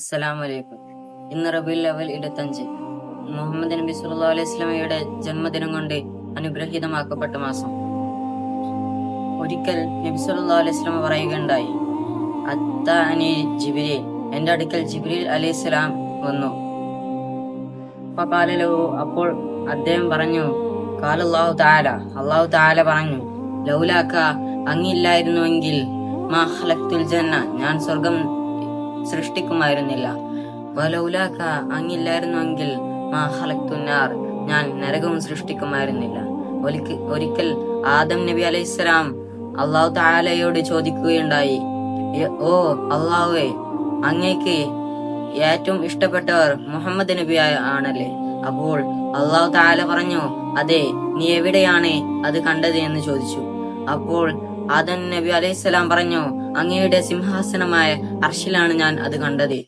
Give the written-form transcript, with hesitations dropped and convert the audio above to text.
അസ്സലാമലൈക്കും. ഇന്ന് റബീഉൽ അവ്വൽ 25 മുഹമ്മദ് നബി സല്ലല്ലാഹു അലൈഹി വസല്ലമയുടെ ജന്മദിനം കൊണ്ട് അനുഗ്രഹീതമാക്കപ്പെട്ട മാസം. ഒരിക്കൽ നബി സല്ലല്ലാഹു അലൈഹി വസല്ലമ പറയുകയുണ്ടായി, അത്താനി ജിബ്രീൽ, എന്റെ അടുക്കൽ ജിബ്രീൽ അലൈഹിസ്സലാം വന്നു. ഫഖാലഹു, അപ്പോൾ അദ്ദേഹം പറഞ്ഞു, ഖാലല്ലാഹു തആല, അല്ലാഹു തആല പറഞ്ഞു, ലൗലാക, അങ്ങില്ലായിരുന്നുവെങ്കിൽ മാ ഖലഖ്തുൽ ജന്ന, ഞാൻ സ്വർഗം സൃഷ്ടിക്കുമായിരുന്നില്ല. വലൗലാക, അങ്ങില്ലായിരുന്നുവെങ്കിൽ മാ ഖലഖ്തുൻ നാർ, ഞാൻ നരകവും സൃഷ്ടിക്കുമായിരുന്നില്ല. ഒരിക്കൽ ആദം നബി അലൈഹിസ്സലാം അല്ലാഹു തആലയോട് ചോദിക്കുകയുണ്ടായി, ഓ അല്ലാഹുവേ, അങ്ങേക്ക് ഏറ്റവും ഇഷ്ടപ്പെട്ടവർ മുഹമ്മദ് നബി ആണല്ലേ? അപ്പോൾ അല്ലാഹു തആല പറഞ്ഞു, അതെ, നീ എവിടെയാണ് അത് കണ്ടത് എന്ന് ചോദിച്ചു. അപ്പോൾ ആദം നബി അലൈഹിസ്സലാം പറഞ്ഞു, അങ്ങയുടെ സിംഹാസനമായ അർശിലാണ് ഞാൻ അത് കണ്ടത്.